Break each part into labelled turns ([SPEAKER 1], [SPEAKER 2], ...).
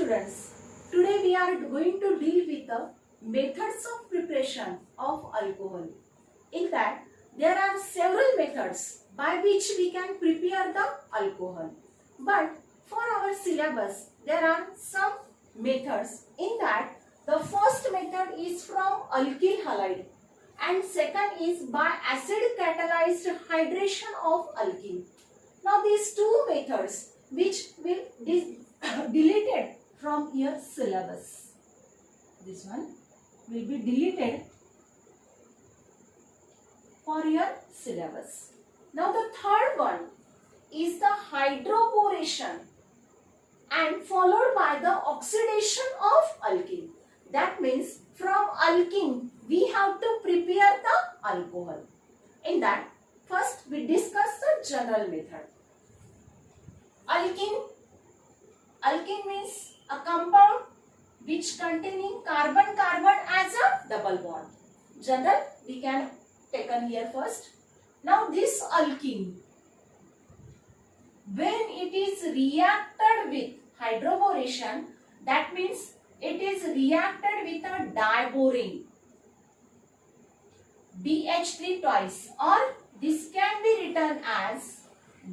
[SPEAKER 1] students, today we are going to deal with the methods of preparation of alcohol. In that, there are several methods by which we can prepare the alcohol. But for our syllabus, there are some methods. In that, the first method is from alkyl halide and second is by acid catalyzed hydration of alkene. Now these two methods which will be deleted from your syllabus. This one will be deleted for your syllabus. Now the third one is the hydroboration and followed by the oxidation of alkene. That means from alkene we have to prepare the alcohol. In that, first we discuss the general method. Alkene means a compound which containing carbon-carbon as a double bond. General we can taken here first. Now this alkene, when it is reacted with hydroboration, that means it is reacted with a diborane, BH3 twice, or this can be written as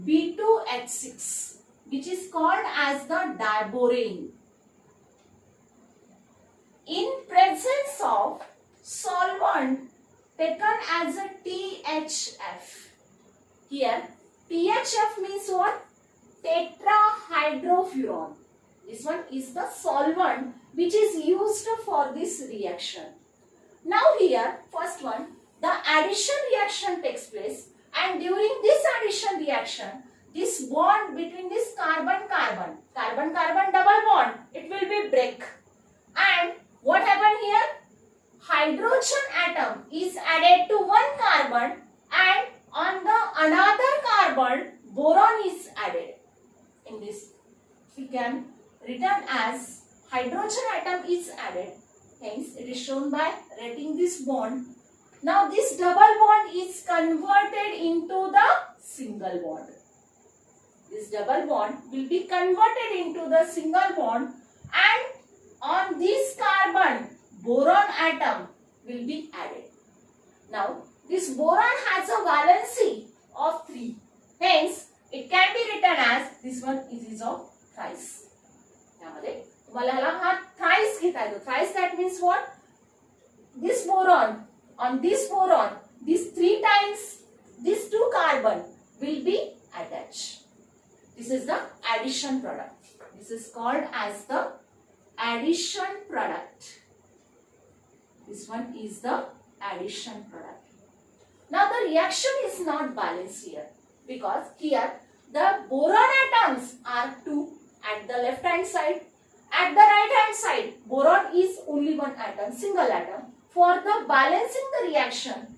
[SPEAKER 1] B2H6, which is called as the diborane. In presence of solvent taken as a THF. Here THF means what? Tetrahydrofuran. This one is the solvent which is used for this reaction. Now here, first one, the addition reaction takes place, and during this addition reaction, this bond between this carbon-carbon double bond, it will be break. And what happened here? Hydrogen atom is added to one carbon, and on the another carbon, boron is added. In this, we can written as hydrogen atom is added. Hence, it is shown by writing this bond. Now, this double bond is converted into the single bond. This double bond will be converted into the single bond, and on this carbon, boron atom will be added. Now, this boron has a valency of 3. Hence, it can be written as this one is of thrice. यामध्ये तुम्हाला हा thrice घेता येतो. Thrice that means what? This boron, on this boron, these 3 times these 2 carbon will be attached. This is the addition product. This is called as the addition product. This one is the addition product. Now the reaction is not balanced here, because here the boron atoms are 2 at the left hand side. At the right hand side, boron is only one atom, single atom. For the balancing the reaction,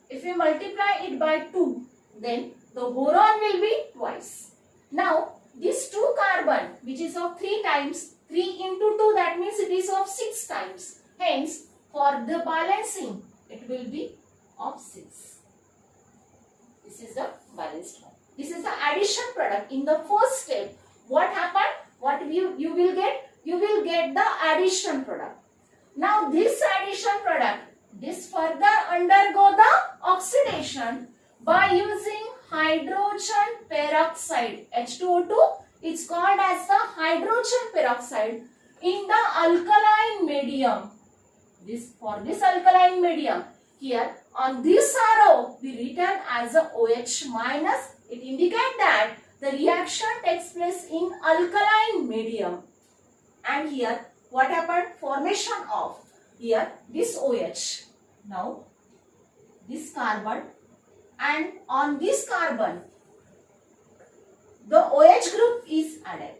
[SPEAKER 1] if we multiply it by 2, then the boron will be twice. Now this 2 carbon, which is of 3 times, 3 into 2, that means it is of 6 times. Hence, for the balancing, it will be of 6. This is the balanced one. This is the addition product. In the first step, what happened? What you will get? You will get the addition product. Now this addition product, this further undergo the oxidation by using hydrogen peroxide, H2O2. It's called as the hydrogen peroxide in the alkaline medium. For this alkaline medium, here on this arrow we written as a OH minus. It indicates that the reaction takes place in alkaline medium. And here what happened? Formation of here this OH. Now this carbon, and on this carbon the OH group is added.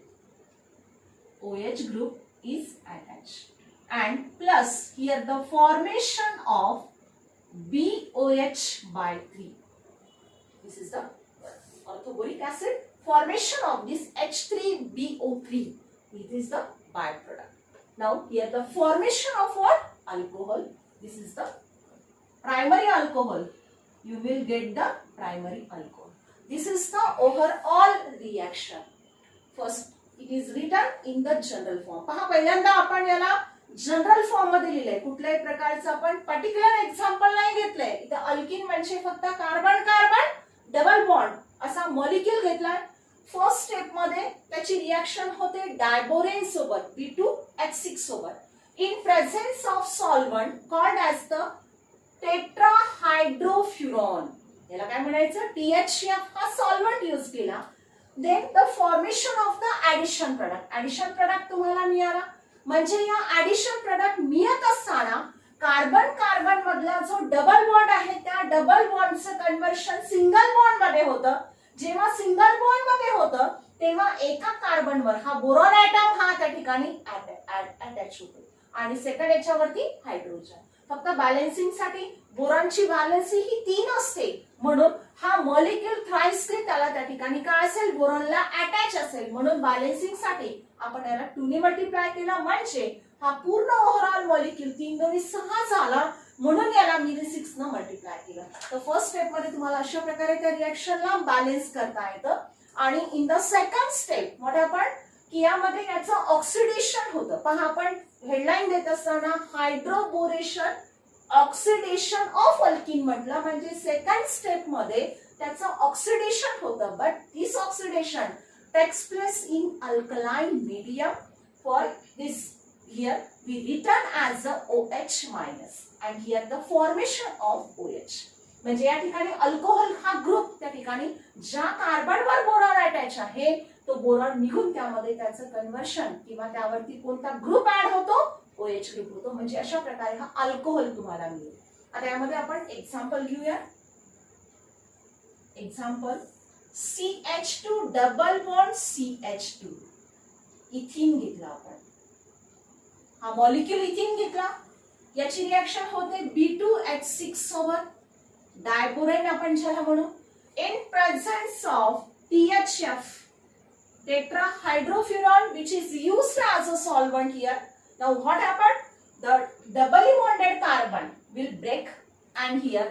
[SPEAKER 1] OH group is attached. And plus here the formation of BOH by 3. This is the orthoboric acid. Formation of this H3BO3. This is the byproduct. Now here the formation of what? Alcohol. This is the primary alcohol. You will get the primary alcohol. This is the overall reaction. First it is written in the general form. पहा पहिल्यांदा आपण याला general form मध्ये लिहिलंय. कुठल्याही प्रकारचं आपण particular example नाही घेतलंय. इथं अल्किन म्हणजे फक्त कार्बन कार्बन डबल बॉन्ड असा मॉलिक्यूल घेतलाय. फर्स्ट स्टेप मध्ये त्याची रिएक्शन होते डायबोरेन सोबत B2H6 सोबत in presence of solvent called as the tetrahydrofuran. याला काय म्हणायचं, THF हा सॉल्व्हंट यूज केला. Then the formation of the addition product. Addition product तुम्हाला मिळाला म्हणजे या ऍडिशन प्रोडक्ट मिळत असताना कार्बन कार्बन मधला जो डबल बॉन्ड आहे त्या डबल बॉन्डचं कन्व्हर्शन सिंगल बॉन्ड मध्ये होतं. जेव्हा सिंगल बॉन्ड मध्ये होतं तेव्हा एका कार्बनवर हा बोरॉन ॲटम हा त्या ठिकाणी अटॅच होतो आणि सेकंड याच्यावरती हायड्रोजन. फक्त बॅलन्सिंग साठी बोरॉनची बॅलन्सी ही 3 असते म्हणून हा मॉलिक्यूल थ्राइसली त्याला त्या ठिकाणी काय असेल, बोरॉनला अटॅच असेल. म्हणून बॅलन्सिंग साठी आपण याला 2 ने मल्टिप्लाय केला म्हणजे हा पूर्ण ओव्हरऑल मॉलिक्यूल 3 दोन्ही 6 झाला. म्हणून याला मी 6 न मल्टिप्लाय केलं. तर फर्स्ट स्टेप मध्ये तुम्हाला अशा प्रकारे त्या रिएक्शनला बॅलन्स करता येतं. आणि इन द सेकंड स्टेप मध्ये आपण की यामध्ये याचं ऑक्सिडेशन होतं. पहा आपण हेडलाईन देत असताना हायड्रोबोरेशन ऑक्सिडेशन ऑफ अल्किन म्हटलं म्हणजे सेकंड स्टेप मध्ये त्याचं ऑक्सिडेशन होतं. But this oxidation takes place in alkaline medium. For this here we written as a OH minus and here the formation of OH. म्हणजे या ठिकाणी अल्कोहोल हा group त्या ठिकाणी ज्या कार्बनवर बोरॉन अटॅच आहे तो बोरॉन निघून त्यामध्ये त्याचं कन्व्हर्शन किंवा त्यावरती कोणता ग्रुप ऍड होतो, OH ग्रुप होतो. म्हणजे अशा प्रकारे हा अल्कोहोल तुम्हाला मिळेल. आता यामध्ये आपण एक्झाम्पल घेऊया. Example CH2 double bond CH2 इथिन घेतला आपण. हा मॉलिक्यूल इथिन घेतला. याची रिएक्शन होते B2H6 सोबत डायबोरेन आपण ज्याला म्हणू in presence of THF tetrahydrofuran which is used as a solvent here. Now what happened? The doubly bonded carbon will break and here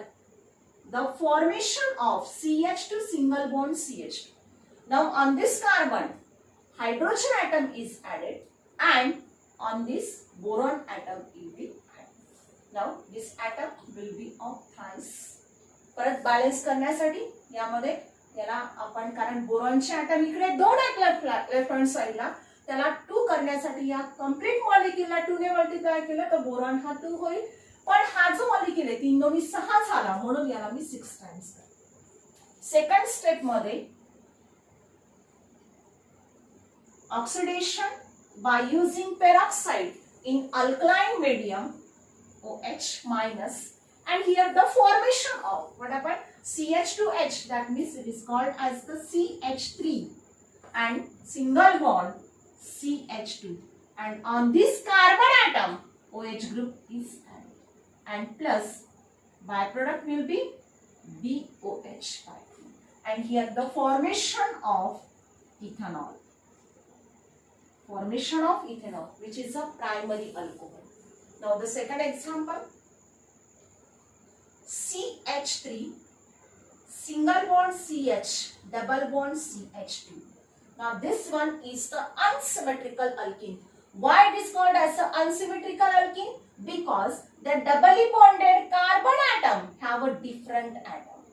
[SPEAKER 1] the formation of CH2 single bond CH2. Now on this carbon hydrogen atom is added and on this boron atom will be added. Now this atom will be of thrice. परत balance करण्यासाठी यामध्ये याला आपण कारण बोरॉनचे item इकडे 2 आहेत left hand साइडला त्याला 2 करण्यासाठी या कंप्लीट मॉलिक्यूलला 2 ने मल्टिप्लाय केलं तर बोरॉन हा 2 होईल. पण हा जो मॉलिक्यूल आहे 3 दोन्ही 6 झाला म्हणून याला मी 6 टाइम्स करते. सेकंड स्टेप मध्ये oxidation by using peroxide in alkaline medium OH minus and here the formation of what happened CH2H, that means it is called as the CH3 and single bond CH2 and on this carbon atom OH group is added and plus byproduct will be BOH and here the formation of ethanol. Formation of ethanol, which is a primary alcohol. Now the second example, CH3 single bond CH double bond CH2. Now this one is the unsymmetrical alkene. Why it is called as the unsymmetrical alkene? Because the doubly bonded carbon atom have a different atom.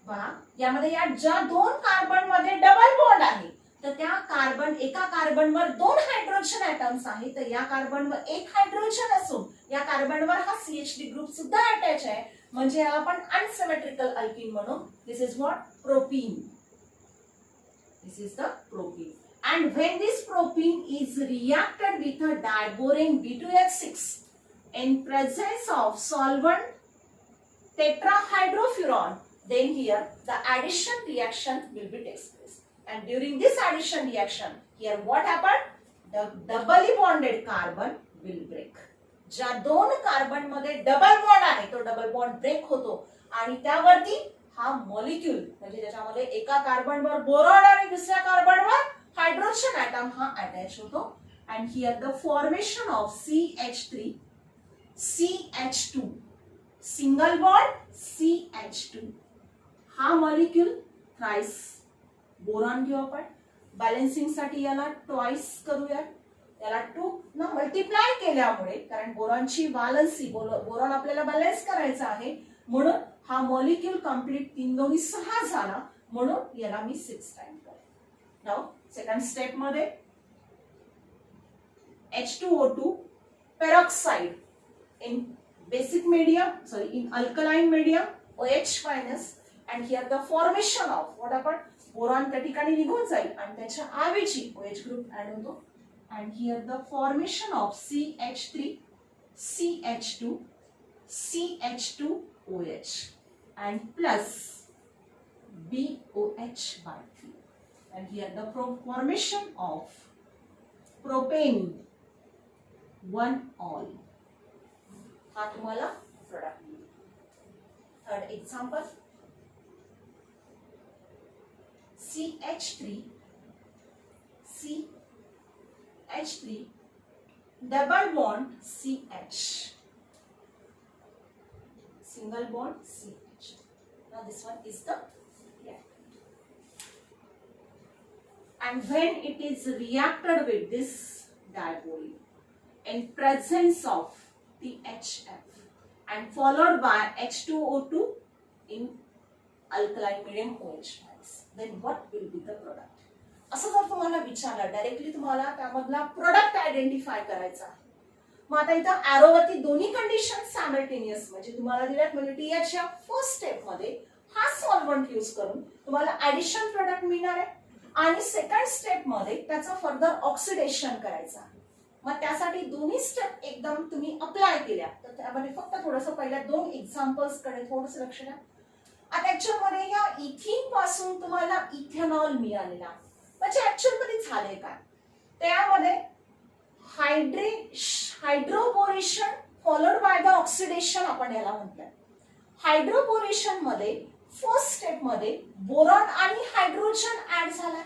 [SPEAKER 1] पहा यामध्ये या ज्या 2 carbon मध्ये double bond आहे तर त्या carbon एका कार्बनवर 2 hydrogen atoms आहेत. तर या कार्बनवर 1 हायड्रोजन असून या कार्बनवर हा CH3 ग्रुप सुद्धा अटॅच आहे म्हणजे याला आपण अनसिमेट्रिकल अल्किन म्हणू. This is what propene. This is the propene and when this propene is reacted with a diborane B2H6 in presence of solvent tetrahydrofuran, then here the addition reaction will be takes place. And during this addition reaction, here what happened? The doubly bonded carbon will break. ज्या 2 carbon मध्ये double bond आहे तो double bond break होतो आणि त्यावरती हा molecule म्हणजे ज्याच्यामध्ये एका कार्बनवर बोरॉन आणि दुसऱ्या कार्बनवर हायड्रोजन ॲटम हा अटॅच होतो. and here the formation of CH3 CH2 single bond CH2 हा मॉलिक्यूल थ्राइस बोरॉन घेऊ आपण. बॅलन्सिंग साठी याला ट्वाइस करूया, याला 2 न मल्टिप्लाय केल्यामुळे, कारण बोरॉनची व्हॅलन्सी, बोरॉन आपल्याला बॅलन्स करायचा आहे म्हणून हा मॉलिक्यूल कंप्लीट 3 दोन्ही 6 झाला, म्हणून याला मी 6 टाइम करेन. नाउ सेकंड स्टेप मध्ये H2O2 peroxide in basic medium, in alkaline medium, OH minus, and here the formation of what आपण बोरॉन त्या ठिकाणी निघून जाईल आणि त्याच्या ऐवजी OH ग्रुप ऍड होतो, and here the formation of CH3 CH2 CH2OH and plus BOH by 3, and here the formation of propane 1 all. हा तुम्हाला प्रोडक्ट मिळेल. Third example CH3 CH3 double bond CH, single bond CH. Now this one is the reactant, and when it is reacted with this dipole in presence of the HF and followed by H2O2 in alkaline medium OH minus, then what will be the product? असं जर तुम्हाला विचारलं directly तुम्हाला त्यामधला product identify करायचा आहे. मग आता इथं एरो वरती दोन्ही कंडिशन सायमल्टेनियस म्हणजे तुम्हाला दिल्यात, म्हणजे TH च्या फर्स्ट स्टेप मध्ये हा सॉल्व्हंट यूज करून तुम्हाला ऍडिशन प्रोडक्ट मिळणार आहे आणि सेकंड स्टेप मध्ये त्याचा फर्दर ऑक्सिडेशन करायचं आहे. मग त्यासाठी दोन्ही स्टेप एकदम तुम्ही अप्लाय केल्या तर त्यामध्ये फक्त थोडंसं पहिल्या 2 एक्झाम्पल्स कडे थोडंसं लक्ष द्या. आता ऍक्च्युअल मध्ये या इथिन पासून तुम्हाला इथेनॉल मिळालेला आहे, म्हणजे ऍक्च्युअल मध्ये झाले काय, त्यामध्ये hydroboration followed by the oxidation आपण याला म्हटलंय. हायड्रोबोरेशन मध्ये फर्स्ट स्टेप मध्ये बोरॉन आणि हायड्रोजन ऍड झाला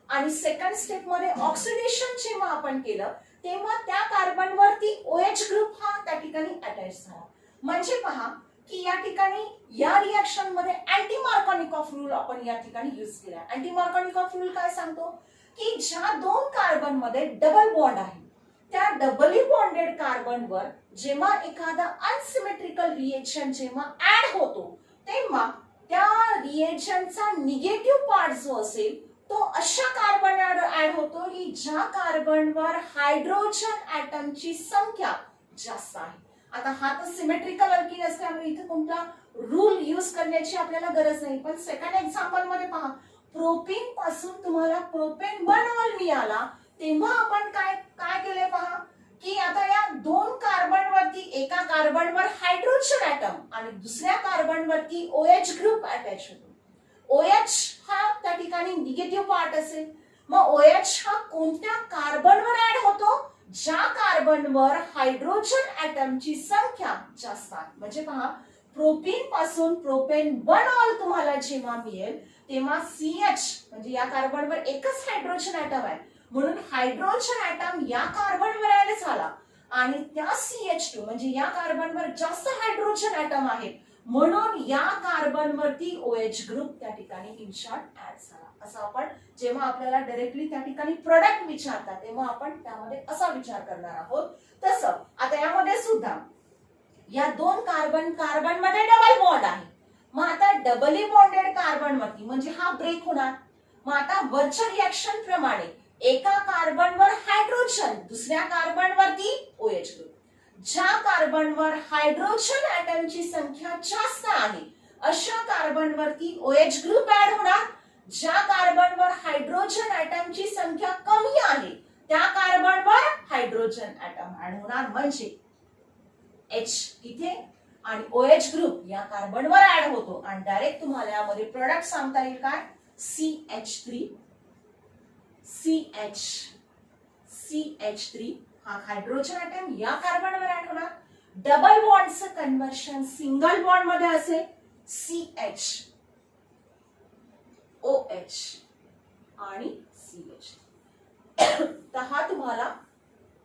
[SPEAKER 1] आणि सेकंड स्टेप मध्ये ऑक्सिडेशन जेव्हा आपण केलं तेव्हा त्या कार्बन वरती OH ग्रुप हा त्या ठिकाणी अटॅच झाला. म्हणजे पहा की या ठिकाणी या रिएक्शन मध्ये अँटी मार्कोनिकॉफ रूल आपण या ठिकाणी यूज केला. अँटी मार्कोनिकॉफ रूल काय सांगतो की ज्या 2 कार्बन मध्ये डबल बॉन्ड आहे त्या डबली बॉन्डेड कार्बन वर जेव्हा एखादा अनसिमेट्रिकल रिएक्शन जेव्हा ऍड होतो तेव्हा त्या रिएक्शनचा निगेटिव्ह पार्ट जो असेल तो अशा कार्बन ऍड होतो की ज्या कार्बनवर हायड्रोजन ऍटमची संख्या जास्त आहे. आता हा तर सिमेट्रिकल अल्किन असल्यामुळे इथे कोणता रूल यूज करण्याची आपल्याला गरज नाही, पण सेकंड एक्झाम्पल मध्ये पहा प्रोपेन पासून तुम्हाला प्रोपेन 1 ऑल मिळाला तेव्हा आपण काय केले पहा की आता या 2 कार्बन वरती एका कार्बनवर हायड्रोजन ऍटम आणि दुसऱ्या कार्बन वरती OH ग्रुप अटॅच होतो. OH हा त्या ठिकाणी निगेटिव्ह पार्ट असेल, मग OH हा कोणत्या कार्बनवर ऍड होतो ज्या कार्बनवर हायड्रोजन ऍटमची संख्या जास्त आहे. म्हणजे पहा प्रोपेन पासून प्रोपेन 1 ऑल तुम्हाला जेव्हा मिळेल तेव्हा CH म्हणजे या कार्बनवर एकच हायड्रोजन ऍटम आहे म्हणून हायड्रोजन ऍटम या कार्बनवर ऍड झाला आणि त्या CH2 म्हणजे या कार्बनवर जास्त हायड्रोजन ऍटम आहेत म्हणून या कार्बन वरती OH ग्रुप त्या ठिकाणी इन शॉर्ट ऍड झाला. असं आपण जेव्हा आपल्याला डायरेक्टली त्या ठिकाणी प्रोडक्ट विचारतात तेव्हा आपण त्यामध्ये असा विचार करणार आहोत. तसं आता यामध्ये सुद्धा या 2 कार्बन मध्ये डबल बॉन्ड आहे. मग आता डबली बॉन्डेड कार्बन वरती म्हणजे हा ब्रेक होणार. मग आता वरच्या रिएक्शन प्रमाणे एका कार्बनवर हायड्रोजन दुसऱ्या कार्बन वरती OH ग्रुप. ज्या कार्बनवर हायड्रोजन ऍटमची संख्या जास्त आहे अशा कार्बन वरती OH ग्रुप ऍड होणार. ज्या कार्बनवर हायड्रोजन ऍटमची संख्या कमी आहे त्या कार्बनवर हायड्रोजन ऍटम ऍड होणार. म्हणजे H इथे आणि OH ग्रुप या कार्बनवर ऍड होतो आणि डायरेक्ट तुम्हाला यामध्ये प्रोडक्ट सांगता येईल काय CH3 हा हायड्रोजन ऍटम या कार्बनवर ऍड होणार. डबल बॉन्डचं कन्व्हर्शन सिंगल बॉन्ड मध्ये असेल CH OH आणि CH. तर हा तुम्हाला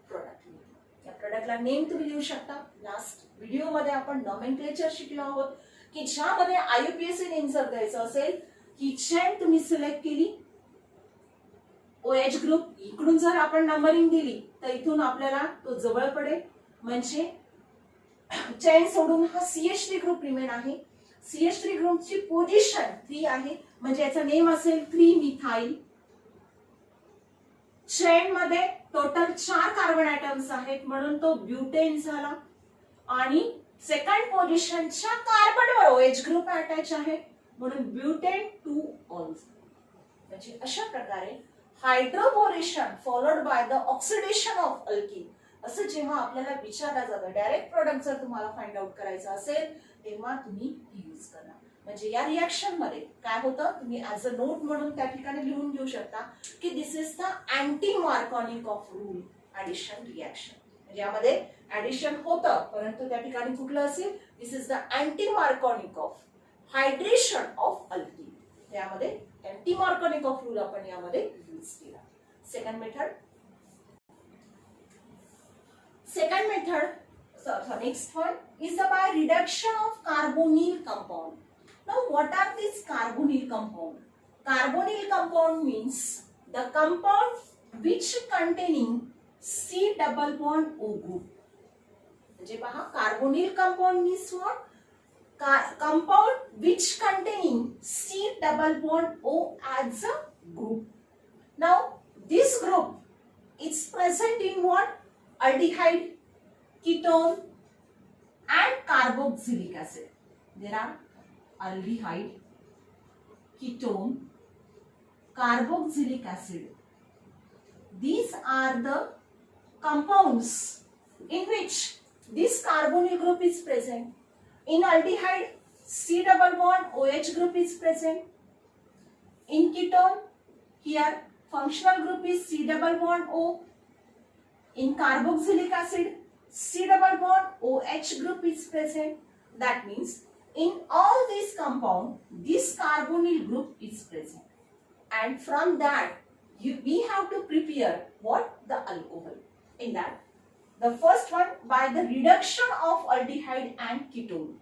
[SPEAKER 1] प्रोडक्ट मिळतो. या प्रोडक्टला नेम तुम्ही लिहू शकता. लास्ट व्हिडिओ मध्ये आपण नॉमेनक्लेचर शिकलो आहोत की ज्यामध्ये IUPAC नेम जर द्यायचं असेल की चेन तुम्ही सिलेक्ट केली OH ग्रुप इकडून जर आपण नंबरिंग दिली तर इथून आपल्याला तो जवळ पडेल, म्हणजे चेन सोडून हा CH3 ग्रुप रिमेन आहे. CH3 ग्रुपची पोझिशन 3 आहे, म्हणजे याचं नेम असेल 3 मिथाइल. चेन मध्ये टोटल 4 कार्बन ऍटम्स आहेत म्हणून तो ब्युटेन झाला. आणि सेकंड पोझिशनच्या कार्बनवर OH ग्रुप अटॅच आहे म्हणून ब्युटेन 2 ऑल्स. म्हणजे अशा प्रकारे hydroboration followed by the oxidation of alkene असं जेव्हा आपल्याला विचारलं जातं, डायरेक्ट प्रोडक्ट जर तुम्हाला फाइंड आउट करायचं असेल तेव्हा तुम्ही यूज करा. म्हणजे या रिएक्शन मध्ये काय होतं, तुम्ही ऍज अ नोट म्हणून त्या ठिकाणी लिहून घेऊ शकता की this is the anti Markovnikov of rule addition reaction. म्हणजे यामध्ये ऍडिशन होतं परंतु त्या ठिकाणी कुठलं असेल, this is the anti Markovnikov of hydration of alkene. त्यामध्ये अँटी मार्कोनिक ऑफ रूल आपण यामध्ये यूज केला. Second method next one is by reduction of carbonyl compound. Now what are these carbonyl compound? Carbonyl compound means the compound which containing C double bond O group. म्हणजे पहा, carbonyl compound means what? Compound which containing C double bond O as a group. Now this group is present in what? Aldehyde, ketone and carboxylic acid. There are aldehyde, ketone, carboxylic acid. These are the compounds in which this carbonyl group is present. In aldehyde, C double bond OH group is present. In ketone, here functional group is C double bond O. In carboxylic acid, C double bond OH group is present. That means in all these compound, this carbonyl group is present. And from that, we have to prepare what? The alcohol. In that, the first one by the reduction of aldehyde and ketone.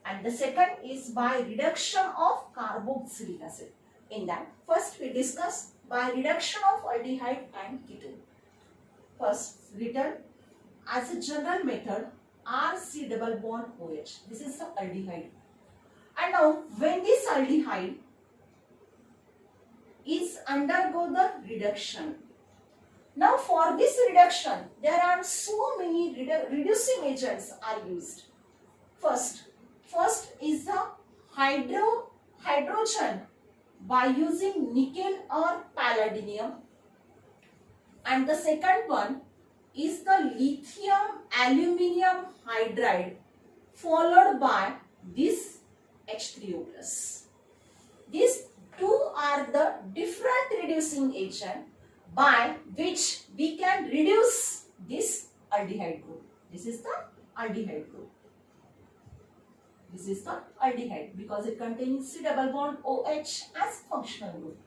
[SPEAKER 1] And the second is by reduction of carboxylic acid. In that, first we discuss by reduction of aldehyde and ketone. First, written as a general method RC double bond OH. This is the aldehyde. And now, when this aldehyde is undergo the reduction. Now, for this reduction, there are so many reducing agents are used. First is the hydrogen by using nickel or palladium. And the second one is the lithium aluminium hydride followed by this H3O+. These two are the different reducing agent by which we can reduce this aldehyde group. This is the aldehyde group. This is the aldehyde because it contains C double bond OH as functional group.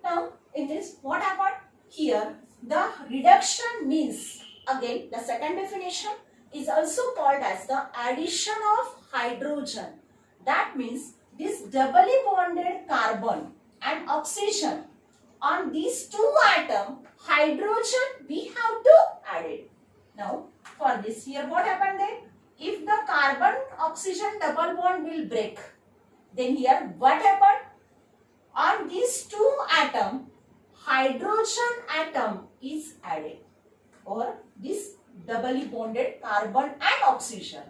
[SPEAKER 1] Now in this, what happened here? The reduction means, again the second definition is also called as the addition of hydrogen. That means this doubly bonded carbon and oxygen on these two atoms, hydrogen we have to add it. Now for this here, what happened then? If the carbon oxygen double bond will break, then here what happened? On these two atoms, hydrogen atom is added, or this doubly bonded carbon and oxygen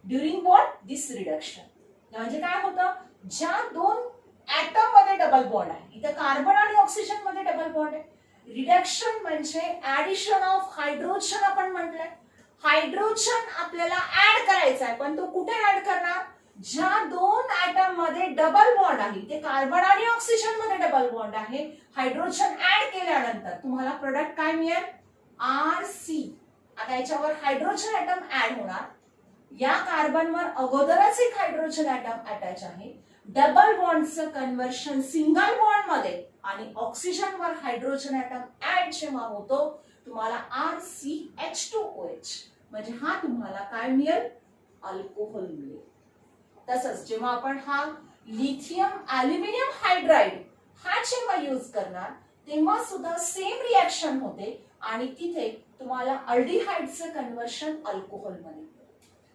[SPEAKER 1] during what? This reduction. म्हणजे काय होतं, ज्या दोन atom मध्ये double bond आहे, इथे carbon आणि oxygen मध्ये डबल बॉन्ड आहे. रिडक्शन म्हणजे ऍडिशन ऑफ हायड्रोजन आपण म्हटलंय. हायड्रोजन आपल्याला ऍड करायचा आहे, पण तो कुठे ऍड करणार? ज्या दोन ऍटम मध्ये डबल बॉन्ड आहे, ते कार्बन आणि ऑक्सिजन मध्ये डबल बॉन्ड आहे, हायड्रोजन ऍड केल्यानंतर तुम्हाला प्रोडक्ट काय मिळेल? RC. आता याच्यावर हायड्रोजन ऍटम ऍड होणार. या कार्बनवर अगोदरच एक हायड्रोजन ऍटम अटॅच आहे. डबल बॉन्डचं कन्व्हर्शन सिंगल बॉन्ड मध्ये आणि ऑक्सिजन वर हायड्रोजन ऍटम ऍड जेव्हा होतो, तुम्हाला RCH2OH. म्हणजे हा तुम्हाला काय मिळेल? अल्कोहोल मिळेल. तसंच जेव्हा आपण हा लिथियम अल्युमिनियम हायड्राइड हा जेव्हा यूज करणार, तेव्हा सुद्धा सेम रिॲक्शन होते आणि तिथे तुम्हाला अल्डिहाइडचं कन्व्हर्शन अल्कोहोल मध्ये.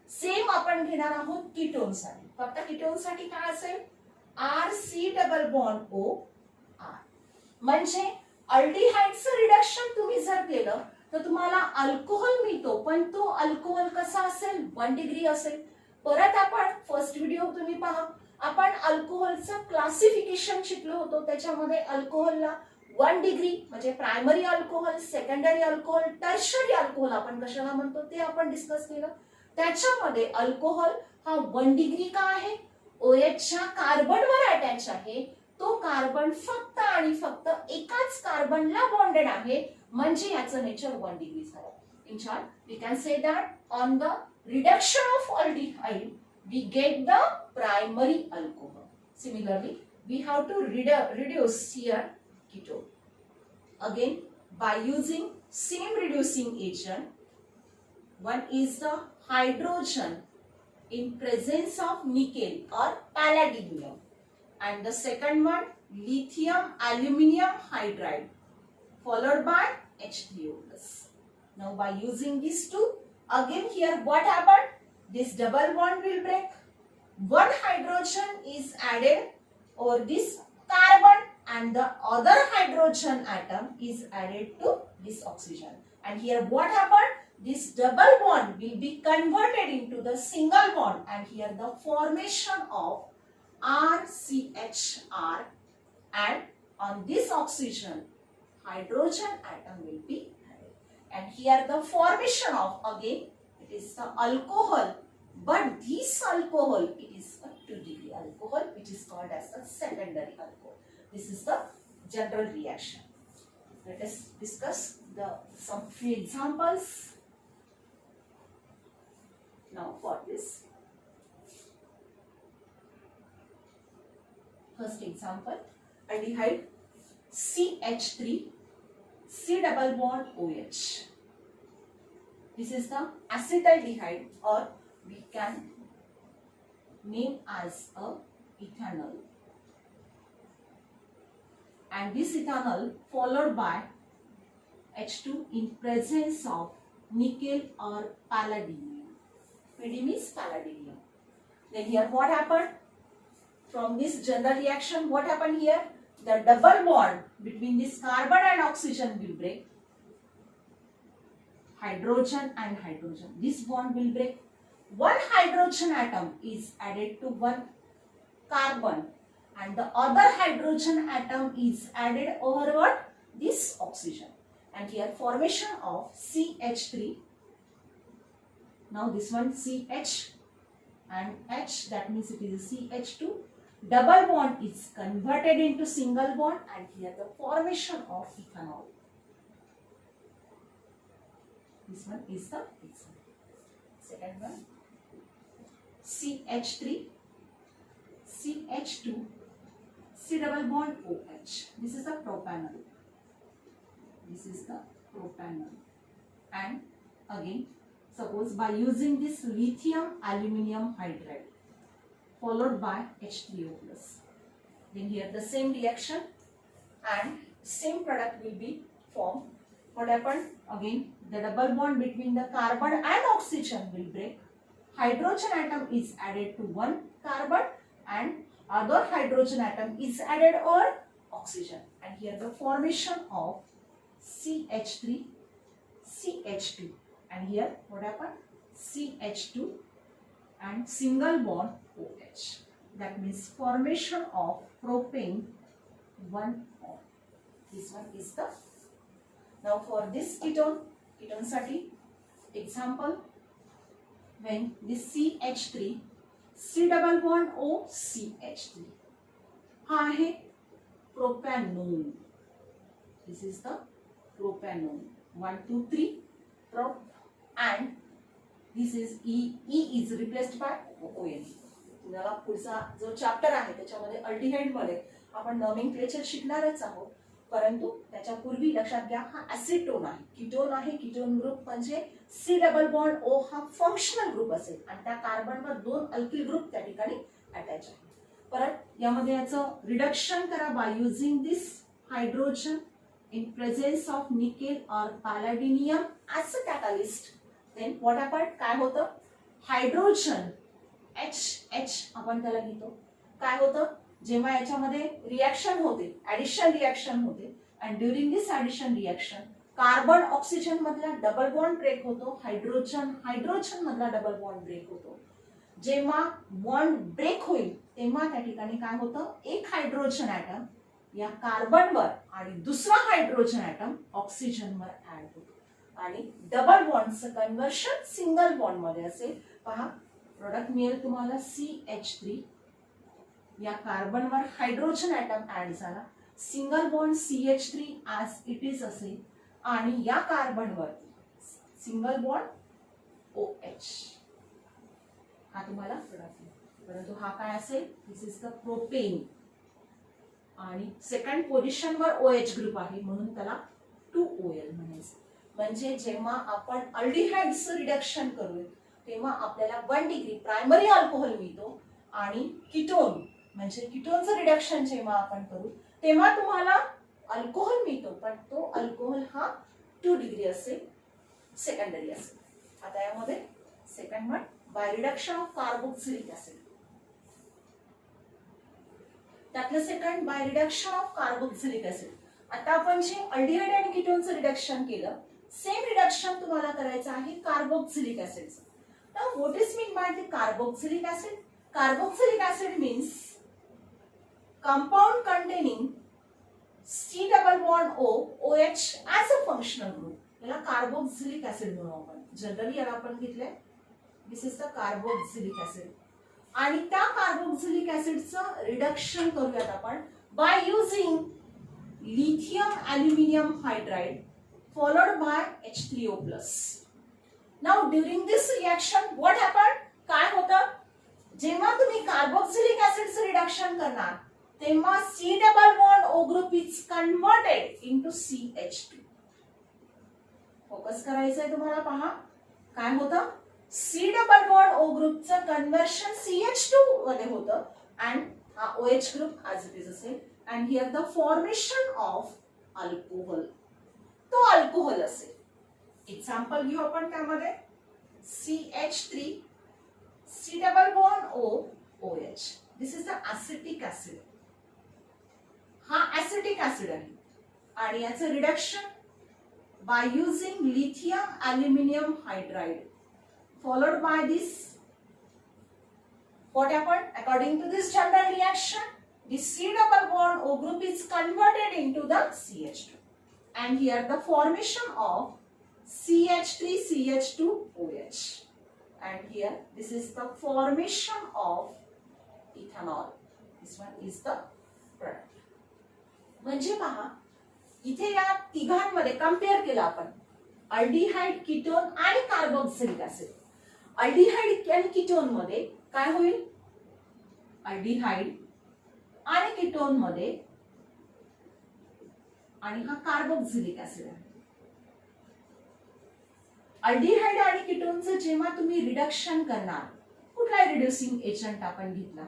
[SPEAKER 1] सेम आपण घेणार आहोत कीटोनसाठी. फक्त कीटोनसाठी काय असेल, RC double bond O R. म्हणजे अल्डिहाइडचं रिडक्शन तुम्ही जर केलं तर तुम्हाला अल्कोहोल मिळतो, पण तो अल्कोहोल कसा असेल, 1 डिग्री असेल. परत आपण फर्स्ट व्हिडिओ तुम्ही पहा, आपण अल्कोहोलचं क्लासिफिकेशन शिकलो होतो. त्याच्यामध्ये अल्कोहोलला 1 डिग्री म्हणजे primary alcohol, secondary alcohol, tertiary alcohol आपण कशाला म्हणतो ते आपण डिस्कस केलं. त्याच्यामध्ये अल्कोहोल हा 1 डिग्री का आहे, OHच्या कार्बनवर अटॅच आहे. तो कार्बन फक्त आणि फक्त एकाच कार्बनला बॉन्डेड आहे, म्हणजे याचं नेचर 1 डिग्री झालं. In short we can say that on the reduction of aldehyde we get the primary alcohol. Similarly we have to reduce here ketone. Again by using same reducing agent, one is the hydrogen in presence of nickel or palladium, and the second one lithium aluminium hydride followed by H3O+. Now by using these two, again here what happened, this double bond will break, one hydrogen is added over this carbon and the other hydrogen atom is added to this oxygen, and here what happened, this double bond will be converted into the single bond, and here the formation of RCHR, and on this oxygen hydrogen atom will be added, and here the formation of, again it is the alcohol, but this alcohol it is a 2 degree alcohol which is called as the secondary alcohol. This is the general reaction. Let us discuss some few examples now for this. First example, aldehyde CH3 C double bond OH. This is the acetaldehyde, or we can name as a ethanol, and this ethanol followed by H2 in presence of nickel or palladium. PD means palladium. Then here what happened, from this general reaction what happened here, the double bond between this carbon and oxygen will break, hydrogen and hydrogen, this bond will break, one hydrogen atom is added to one carbon and the other hydrogen atom is added over what, this oxygen, and here formation of CH3. Now this one CH and H, that means it is CH2, double bond is converted into single bond, and here the formation of ethanol. This one is the example. Second one, CH3 CH2 C double bond OH. This is the propanol. This is the propanol, and again suppose by using this lithium aluminium hydride followed by H3O+, then here the same reaction and same product will be formed. What happened, again the double bond between the carbon and oxygen will break, hydrogen atom is added to one carbon and other hydrogen atom is added over oxygen, and here the formation of CH3 CH2, and here what happened, CH2 and single bond OH, that means formation of propane 1 on. This one is the. Now for this ketone sati example, when this CH3 C double bond O CH3 हा आहे propanone. This is the propanone, 1 2 3 prop, and this is E is replaced by ON. तुम्हाला पुढचा जो chapter आहे त्याच्यामध्ये aldehyde मध्ये आपण nomenclature शिकणारच आहोत, परंतु त्याच्या पूर्वी लक्षात घ्या हा ॲसिटोन आहे, कीटोन आहे. कीटोन ग्रुप म्हणजे C डबल बॉन्ड O हा फंक्शनल ग्रुप असेल आणि त्या कार्बनवर 2 अल्किल ग्रुप त्या ठिकाणी अटॅच आहे. परत यामध्ये याचं रिडक्शन करा by using this hydrogen in presence of nickel or palladium as a catalyst, then what happened? काय होतं? हायड्रोजन H आपण त्याला घेतो. काय होतं? जेव्हा याच्यामध्ये रिएक्शन होते, ऍडिशन रिएक्शन होते, and during this addition reaction carbon oxygen मधला डबल बॉन्ड ब्रेक होतो, हायड्रोजन मधला डबल बॉन्ड ब्रेक होतो. जेव्हा बॉन्ड ब्रेक होईल तेव्हा त्या ठिकाणी काय होतं? एक हायड्रोजन ऍटम या कार्बनवर आणि दुसरा हायड्रोजन ऍटम ऑक्सिजनवर ऍड होतो आणि डबल बॉन्डचं कन्व्हर्शन सिंगल बॉन्ड मध्ये असेल. पहा, प्रोडक्ट मिळेल तुम्हाला CH3. या कार्बनवर हायड्रोजन ऍटम ऍड झाला, single bond CH3 as it is असेल आणि या कार्बनवर सिंगल बॉन्ड OH. हा तुम्हाला प्रोडक्ट मिळेल. परंतु हा काय असेल? दिस इज द प्रोपेन आणि सेकंड पोझिशनवर OH ग्रुप आहे म्हणून त्याला 2OL म्हणायचं. म्हणजे जेव्हा आपण अल्डिहाइड्सचं रिडक्शन करू तेव्हा आपल्याला 1 डिग्री प्रायमरी अल्कोहोल मिळतो आणि कीटोन म्हणजे कीटोनचं रिडक्शन जेव्हा आपण करू तेव्हा तुम्हाला अल्कोहोल मिळतो, पण तो अल्कोहोल हा 2 डिग्री असेल, सेकंडरी असेल. आता यामध्ये second one by reduction of carboxylic acid. त्यातलं second by reduction of carboxylic acid. आता आपण जे अल्डिहाइड आणि कीटोनचं रिडक्शन केलं, सेम रिडक्शन तुम्हाला करायचं आहे कार्बोक्सिलिक ऍसिडचं. Now what is meant by the carboxylic acid? Carboxylic acid means compound containing C double bond O OH as a functional group. याला कार्बोक्सिलिक ऍसिड म्हणू आपण. जनरली याला आपण घेतलंय दिस इज द कार्बोक्सिलिक ऍसिड. आणि त्या कार्बोक्सिलिक ऍसिडचं रिडक्शन करूयात आपण by using lithium aluminium hydride followed by H3O+. Now during this reaction what happened? काय होतं? जेव्हा तुम्ही कार्बोक्सिलिक ऍसिडचं रिडक्शन करणार तेव्हा C double bond O group is converted into CH2. Focus करायचंय तुम्हाला. पहा काय होतं? C double bond O ग्रुपचं कन्व्हर्शन CH2 मध्ये होतं and हा OH group as it is असेल and here the formation of alcohol. तो अल्कोहोल असेल. एक्झाम्पल घेऊ आपण त्यामध्ये CH3 C double bond O OH. This is the acetic acid. हा ऍसिटिक ऍसिड आहे आणि याचं reduction by using lithium aluminium hydride followed by this. What happened? According to this general reaction, the C double bond O group is converted into the CH2 and here the formation of CH3 CH2 OH and here this is the formation of ethanol. This one is the product. म्हणजे पहा इथे या तिघांमध्ये compare केलं आपण aldehyde, ketone आणि carboxylic acid. Aldehyde आणि ketone मध्ये काय होईल? अल्डिहाइड आणि कीटोन मध्ये आणि हा कार्बोक्सिलिक ऍसिड आहे. अल्डिहाइड आणि कीटोनचं जेव्हा तुम्ही रिडक्शन करणार, कुठलाही रिड्युसिंग एजंट आपण घेतला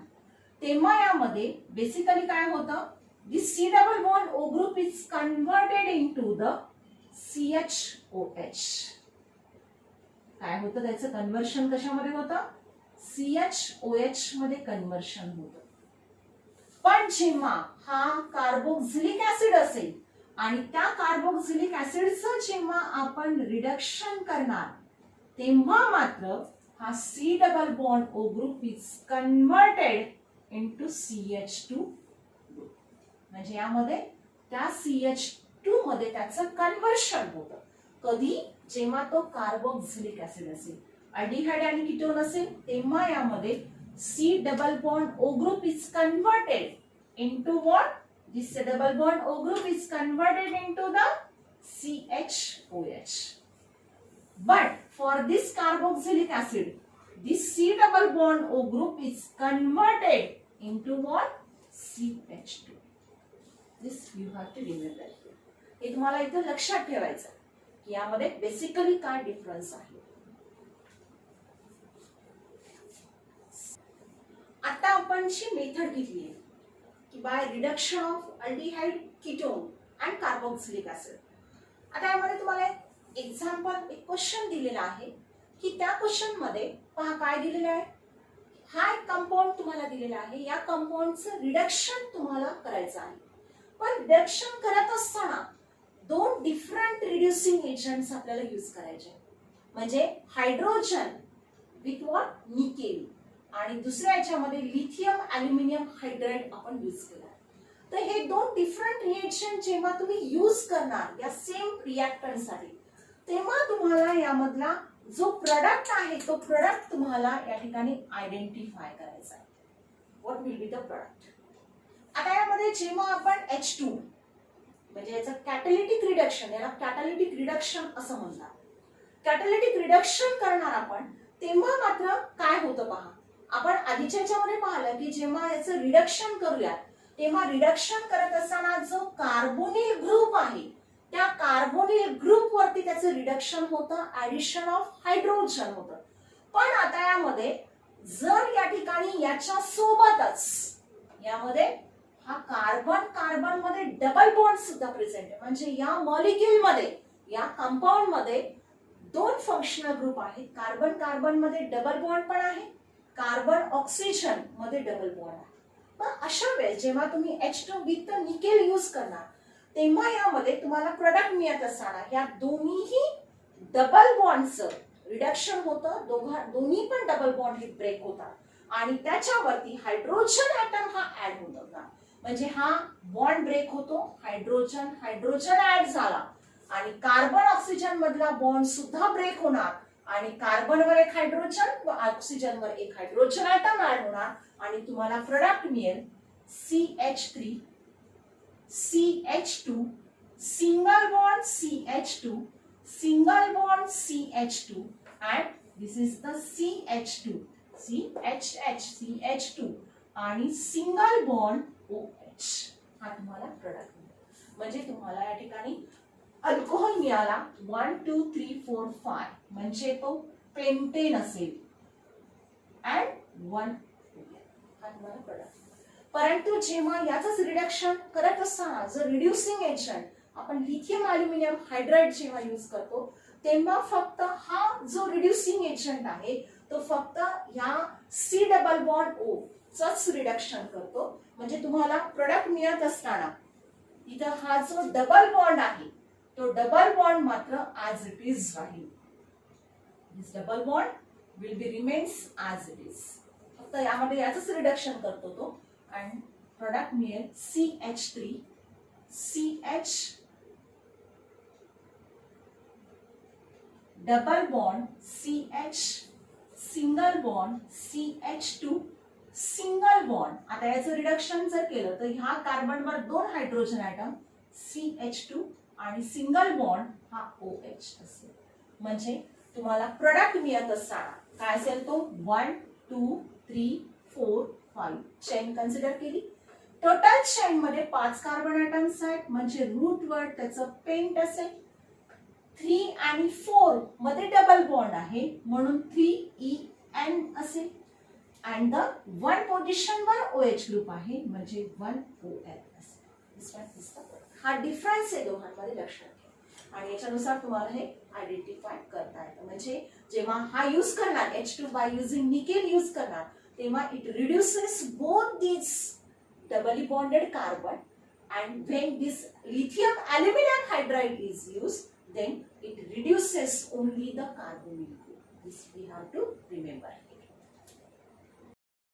[SPEAKER 1] तेव्हा यामध्ये बेसिकली काय होतं? दिस C double bond O group is converted into the CHOH. काय होतं त्याचं कन्व्हर्शन? कशामध्ये होतं? CHOH मध्ये कन्व्हर्शन होतं. पण जेव्हा हा कार्बोक्सिलिक ऍसिड असेल आणि त्या कार्बोक्सिलिक ऍसिडचं जेव्हा आपण रिडक्शन करणार तेव्हा मात्र हा C double bond O group is converted into CH2 group. म्हणजे यामध्ये त्या CH2 मध्ये त्याचं कन्व्हर्शन होतं. कधी? जेव्हा तो कार्बोक्सिलिक ऍसिड असेल. अल्डिहाइड आणि कीटोन असेल तेव्हा यामध्ये C double bond O group is converted into what? This double bond O group is converted into the CHOH. But for this carboxylic acid, this C double bond O group is converted into what? CH2. This you have to remember. हे तुम्हाला इथे लक्षात ठेवायचं की यामध्ये basically काय difference आहे. आता आपण जी मेथड घेतली आहे की bye reduction of aldehyde ketone and carboxylic acid. आता यामध्ये तुम्हाला एक्झाम्पल एक क्वेश्चन दिलेला आहे की त्या क्वेश्चन मध्ये पहा काय दिलेलं आहे. हा एक कंपाऊंड तुम्हाला दिलेला आहे, या कंपाऊंडचं रिडक्शन तुम्हाला करायचं आहे. पण रिडक्शन करत असताना दोन डिफरंट रिड्युसिंग एजंट्स आपल्याला यूज करायचे, म्हणजे हायड्रोजन विथ व्हॉट निकेल आणि दुसऱ्या याच्यामध्ये लिथियम अल्युमिनियम हायड्राइड आपण यूज केला. तर हे दोन डिफरंट रिएक्शन जेव्हा तुम्ही यूज करणार या सेम रिएक्टंट साठी, तेव्हा तुम्हाला यामधला जो प्रोडक्ट आहे तो प्रोडक्ट तुम्हाला या ठिकाणी आयडेंटिफाय करायचा आहे. What will be the product. आता यामध्ये जेव्हा आपण H2 म्हणजे याचं कॅटॅलिटिक रिडक्शन, याला कॅटॅलिटिक रिडक्शन असं म्हणतात, कॅटॅलिटिक रिडक्शन करणार आपण, तेव्हा मात्र काय होतं पहा. आपण आधीच्या याच्यामध्ये पाहिलं की जेव्हा याचं रिडक्शन करूया तेव्हा रिडक्शन करत असताना जो कार्बोनिल ग्रुप आहे त्या कार्बोनिल ग्रुप वरती त्याचं रिडक्शन होतं, ऍडिशन ऑफ हायड्रोजन होतं. पण आता यामध्ये जर या ठिकाणी याच्या सोबतच यामध्ये हा कार्बन कार्बन मध्ये डबल बॉन्ड सुद्धा प्रेझेंट आहे, म्हणजे या मॉलिक्यूल मध्ये या कंपाऊंड मध्ये दोन फंक्शनल ग्रुप आहेत. कार्बन कार्बन मध्ये डबल बॉन्ड पण आहे, कार्बन ऑक्सिजन मध्ये डबल बॉन्ड आहे. पण अशा वेळेस जेव्हा तुम्ही H2 विथ निकेल यूज करणार तेव्हा यामध्ये तुम्हाला प्रोडक्ट मिळत असताना या दोन्हीही डबल बॉन्डचं रिडक्शन होतं, दोन्ही पण डबल बॉन्ड हे ब्रेक होतात आणि त्याच्यावरती हायड्रोजन ऍटम हा ऍड होतो. म्हणजे हा बॉन्ड ब्रेक होतो, हायड्रोजन हायड्रोजन ऍड झाला आणि कार्बन ऑक्सिजन मधला बॉन्ड सुद्धा ब्रेक होणार आणि कार्बनवर एक हायड्रोजन व ऑक्सिजनवर एक हायड्रोजन ऍटम ऍड होणार आणि तुम्हाला प्रोडक्ट मिळेल CH3 CH2 single bond CH2 single bond CH2 and this is the CH2 CH2 आणि सिंगल बॉन्ड OH. हा तुम्हाला प्रोडक्ट मिळेल. म्हणजे तुम्हाला या ठिकाणी अल्कोहोल मिळाला 1 2 3 4 5 म्हणजे तो पेंटेन असेल and 1 हा तुम्हाला प्रोडक्ट. परंतु जेव्हा याचंच रिडक्शन करत असताना जर रिड्युसिंग एजंट आपण लिथियम अल्युमिनियम हायड्राइड जेव्हा यूज करतो तेव्हा फक्त हा जो रिड्युसिंग एजंट आहे तो फक्त या C डबल बॉन्ड O चंच रिडक्शन करतो. म्हणजे तुम्हाला प्रोडक्ट मिळत असताना इथं हा जो डबल बॉन्ड आहे तो डबल बॉन्ड मात्र ऍज इट इज राहील. This double bond will be remains as it is. फक्त यामध्ये याचंच रिडक्शन करतो तो आणि प्रोडक्ट मिळेल CH3 CH double bond CH single bond CH2 single bond. आता याचं रिडक्शन जर केलं तर ह्या कार्बनवर दोन हायड्रोजन ऍटम CH2 आणि सिंगल बॉन्ड हा OH असेल. म्हणजे तुम्हाला प्रोडक्ट मिळत असताना काय असेल तो 1 2 3 4 5 चेन कन्सिडर केली. टोटल चेन मध्ये 5 कार्बन ऍटम्स आहेत म्हणजे रूट वर त्याचं पेंट असेल. 3 आणि 4 मध्ये डबल बॉन्ड आहे म्हणून 3En असेल and the 1 पोझिशन वर OH ग्रुप आहे म्हणजे 1OL असेल. हा डिफरन्स आहे दोघांमध्ये लक्षात घ्या आणि याच्यानुसार तुम्हाला हे आयडेंटिफाय करता येतं. म्हणजे जेव्हा हा यूज करणार H2 by using nickel use करणार तेव्हा it reduces both this doubly bonded carbon and when this lithium aluminum hydride is used then it reduces only the carbonyl group. This we have to remember.